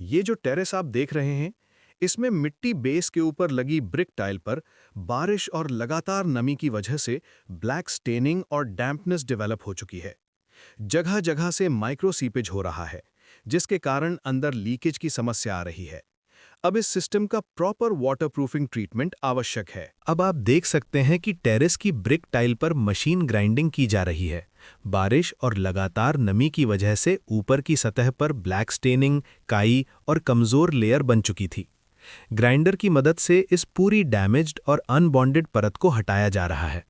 ये जो टेरेस आप देख रहे हैं, इसमें मिट्टी बेस के ऊपर लगी ब्रिक टाइल पर बारिश और लगातार नमी की वजह से ब्लैक स्टेनिंग और डैम्पनेस डेवलप हो चुकी है। जगह जगह से माइक्रो सीपेज हो रहा है, जिसके कारण अंदर लीकेज की समस्या आ रही है। अब इस सिस्टम का प्रॉपर वाटरप्रूफिंग ट्रीटमेंट आवश्यक है। अब आप देख सकते हैं कि टेरेस की ब्रिक टाइल पर मशीन ग्राइंडिंग की जा रही है। बारिश और लगातार नमी की वजह से ऊपर की सतह पर ब्लैक स्टेनिंग, काई और कमजोर लेयर बन चुकी थी। ग्राइंडर की मदद से इस पूरी डैमेज्ड और अनबॉन्डेड परत को हटाया जा रहा है।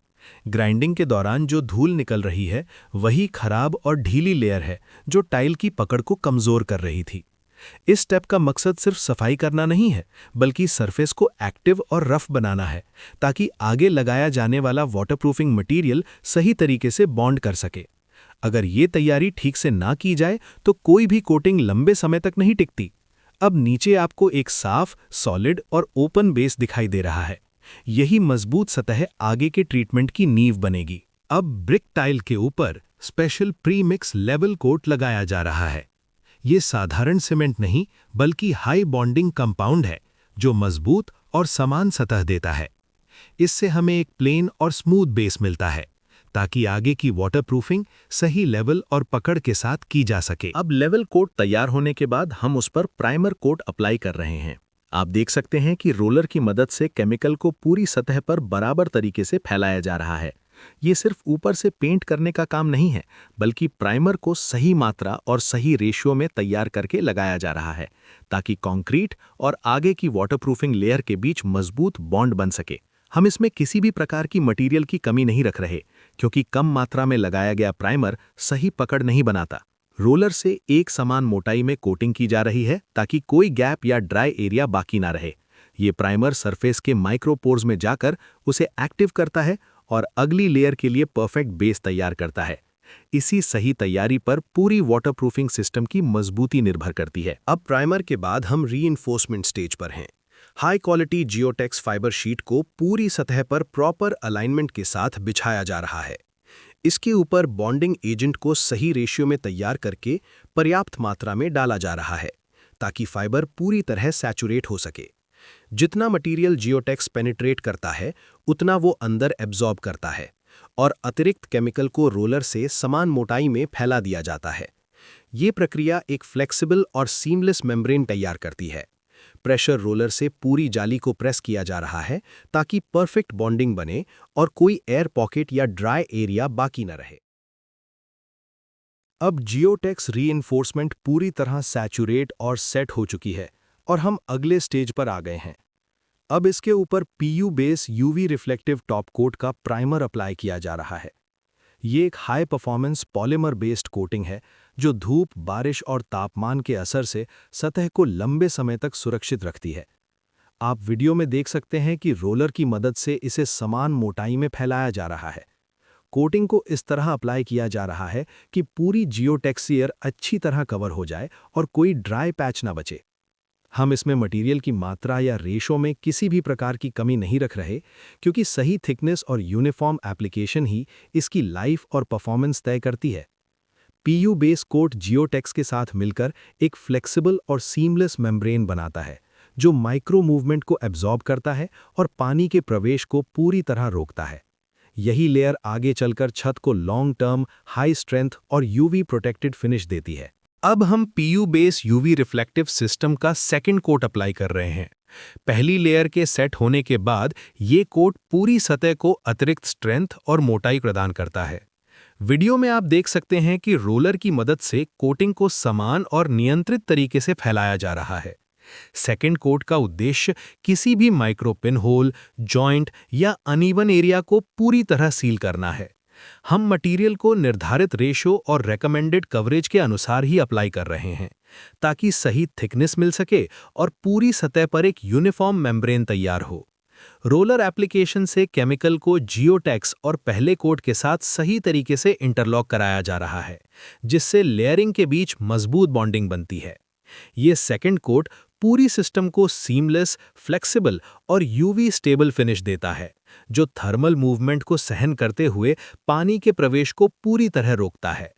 ग्राइंडिंग के दौरान जो धूल निकल रही है, वही खराब और ढीली लेयर है जो टाइल की पकड़ को कमजोर कर रही थी। इस स्टेप का मकसद सिर्फ सफाई करना नहीं है, बल्कि सरफेस को एक्टिव और रफ बनाना है, ताकि आगे लगाया जाने वाला वाटरप्रूफिंग मटेरियल सही तरीके से बॉन्ड कर सके। अगर ये तैयारी ठीक से ना की जाए तो कोई भी कोटिंग लंबे समय तक नहीं टिकती। अब नीचे आपको एक साफ, सॉलिड और ओपन बेस दिखाई दे रहा है। यही मजबूत सतह आगे के ट्रीटमेंट की नींव बनेगी। अब ब्रिक टाइल के ऊपर स्पेशल प्री-मिक्स लेवल कोट लगाया जा रहा है। ये साधारण सीमेंट नहीं, बल्कि हाई बॉन्डिंग कंपाउंड है, जो मजबूत और समान सतह देता है। इससे हमें एक प्लेन और स्मूथ बेस मिलता है, ताकि आगे की वाटरप्रूफिंग सही लेवल और पकड़ के साथ की जा सके। अब लेवल कोट तैयार होने के बाद हम उस पर प्राइमर कोट अप्लाई कर रहे हैं। आप देख सकते हैं कि रोलर की मदद से केमिकल को पूरी सतह पर बराबर तरीके से फैलाया जा रहा है। ये सिर्फ ऊपर से पेंट करने का काम नहीं है, बल्कि प्राइमर को सही मात्रा और सही रेशियो में तैयार करके लगाया जा रहा है, ताकि कंक्रीट और आगे की वाटरप्रूफिंग लेयर के बीच मजबूत बॉन्ड बन सके। हम इसमें किसी भी प्रकार की मटेरियल की कमी नहीं रख रहे, क्योंकि कम मात्रा में लगाया गया प्राइमर सही पकड़ नहीं बनाता। रोलर से एक समान मोटाई में कोटिंग की जा रही है, ताकि कोई गैप या ड्राई एरिया बाकी ना रहे। ये प्राइमर सरफेस के माइक्रोपोर्स में जाकर उसे एक्टिव करता है और अगली लेयर के लिए परफेक्ट बेस तैयार करता है। इसी सही तैयारी पर पूरी वाटरप्रूफिंग सिस्टम की मजबूती निर्भर करती है। अब प्राइमर के बाद हम रीइंफोर्समेंट स्टेज पर हैं। हाई क्वालिटी जियोटेक्स फाइबर शीट को पूरी सतह पर प्रॉपर अलाइनमेंट के साथ बिछाया जा रहा है। इसके ऊपर बॉन्डिंग एजेंट को सही रेशियो में तैयार करके पर्याप्त मात्रा में डाला जा रहा है, ताकि फाइबर पूरी तरह सैचुरेट हो सके। जितना मटेरियल जियोटेक्स पेनिट्रेट करता है, उतना वो अंदर एब्जॉर्ब करता है और अतिरिक्त केमिकल को रोलर से समान मोटाई में फैला दिया जाता है। ये प्रक्रिया एक फ्लेक्सिबल और सीमलेस मेम्ब्रेन तैयार करती है। प्रेशर रोलर से पूरी जाली को प्रेस किया जा रहा है, ताकि परफेक्ट बॉन्डिंग बने और कोई एयर पॉकेट या ड्राई एरिया बाकी न रहे। अब जियोटेक्स रीइंफोर्समेंट पूरी तरह सैचुरेट और सेट हो चुकी है और हम अगले स्टेज पर आ गए हैं। अब इसके ऊपर PU base UV reflective top coat का प्राइमर अप्लाई किया जा रहा है। ये एक high performance polymer based coating है, जो धूप, बारिश और तापमान के असर से सतह को लंबे समय तक सुरक्षित रखती है। आप वीडियो में देख सकते हैं कि रोलर की मदद से इसे समान मोटाई में फैलाया जा रहा है। कोटिंग को इस तरह अप्लाई किया जा रहा है कि पूरी जियोटेक्सियर अच्छी तरह कवर हो जाए और कोई ड्राई पैच ना बचे। हम इसमें मटेरियल की मात्रा या रेशो में किसी भी प्रकार की कमी नहीं रख रहे, क्योंकि सही थिकनेस और यूनिफॉर्म एप्लीकेशन ही इसकी लाइफ और परफॉर्मेंस तय करती है। पीयू बेस कोट जियोटेक्स के साथ मिलकर एक फ्लेक्सिबल और सीमलेस मेम्ब्रेन बनाता है, जो माइक्रो मूवमेंट को एब्जॉर्ब करता है और पानी के प्रवेश को पूरी तरह रोकता है। यही लेयर आगे चलकर छत को लॉन्ग टर्म, हाई स्ट्रेंथ और यूवी प्रोटेक्टेड फिनिश देती है। अब हम PU base UV reflective system का सेकंड कोट अप्लाई कर रहे हैं। पहली लेयर के सेट होने के बाद ये कोट पूरी सतह को अतिरिक्त स्ट्रेंथ और मोटाई प्रदान करता है। वीडियो में आप देख सकते हैं कि रोलर की मदद से कोटिंग को समान और नियंत्रित तरीके से फैलाया जा रहा है। सेकंड कोट का उद्देश्य किसी भी माइक्रो पिन होल, जॉइंट या अनइवन एरिया को पूरी तरह सील करना है। हम मटेरियल को निर्धारित रेशो और रेकमेंडेड कवरेज के अनुसार ही अप्लाई कर रहे हैं, ताकि सही थिकनेस मिल सके और पूरी सतह पर एक यूनिफॉर्म मेम्ब्रेन तैयार हो। रोलर एप्लीकेशन से केमिकल को जियोटेक्स और पहले कोट के साथ सही तरीके से इंटरलॉक कराया जा रहा है, जिससे लेयरिंग के बीच मजबूत बॉन्डिंग बनती है। ये सेकंड कोट पूरी सिस्टम को सीमलेस, फ्लेक्सिबल और यूवी स्टेबल फिनिश देता है, जो थर्मल मूवमेंट को सहन करते हुए पानी के प्रवेश को पूरी तरह रोकता है।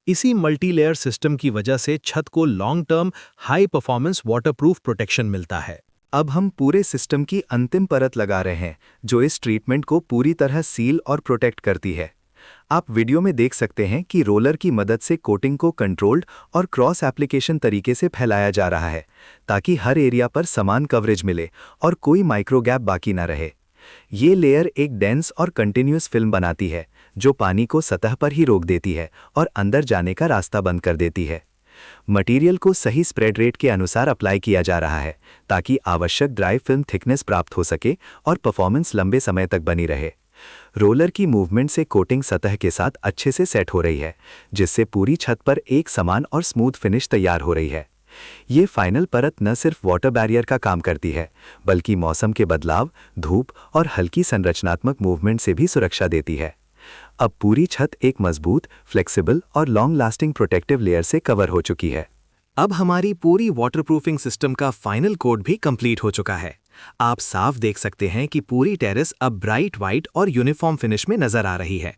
इसी मल्टीलेयर सिस्टम की वजह से छत को long term high performance waterproof protection मिलता है। अब हम पूरे सिस्टम की अंतिम परत लगा रहे हैं जो इस ट्रीटमेंट को पूरी तरह सील और प्रोटेक्ट करती है। आप वीडियो में देख सकते हैं कि रोलर की मदद से कोटिंग को कंट्रोल्ड और क्रॉस एप्लीकेशन तरीके से फैलाया जा रहा है ताकि हर एरिया पर समान कवरेज मिले और कोई माइक्रो गैप बाकी न रहे। ये लेयर एक डेंस और कंटिन्यूस फिल्म बनाती है जो पानी को सतह पर ही रोक देती है और अंदर जाने का रास्ता बंद कर देती है। मटेरियल को सही स्प्रेड रेट के अनुसार अप्लाई किया जा रहा है ताकि आवश्यक ड्राई फिल्म थिकनेस प्राप्त हो सके और परफॉर्मेंस लंबे समय तक बनी रहे। रोलर की मूवमेंट से कोटिंग सतह के साथ अच्छे से सेट हो रही है जिससे पूरी छत पर एक समान और स्मूथ फिनिश तैयार हो रही है। ये फाइनल परत न सिर्फ वाटर बैरियर का काम करती है बल्कि मौसम के बदलाव, धूप और हल्की संरचनात्मक मूवमेंट से भी सुरक्षा देती है। अब पूरी छत एक मजबूत, फ्लेक्सिबल और लॉन्ग लास्टिंग प्रोटेक्टिव लेयर से कवर हो चुकी है। अब हमारी पूरी वाटरप्रूफिंग सिस्टम का फाइनल कोड भी कंप्लीट हो चुका है। आप साफ देख सकते हैं कि पूरी टेरेस अब ब्राइट वाइट और यूनिफॉर्म फिनिश में नजर आ रही है।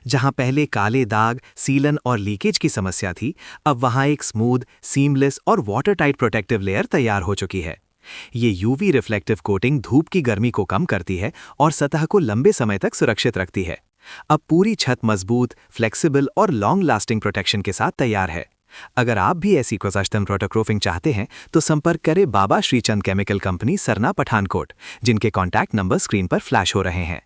जहां पहले काले दाग, सीलन और लीकेज की समस्या थी, अब वहां एक स्मूथ, सीमलेस और वाटर टाइट प्रोटेक्टिव लेयर तैयार हो चुकी है। ये यूवी रिफ्लेक्टिव कोटिंग धूप की गर्मी को कम करती है और सतह को लंबे समय तक सुरक्षित रखती है। अब पूरी छत मजबूत, फ्लेक्सिबल और लॉन्ग लास्टिंग प्रोटेक्शन के साथ तैयार है। अगर आप भी ऐसी क्रोजास्टम वाटरप्रूफिंग चाहते हैं तो संपर्क करें बाबा श्रीचंद केमिकल कंपनी, सरना, पठानकोट, जिनके कॉन्टैक्ट नंबर स्क्रीन पर फ्लैश हो रहे हैं।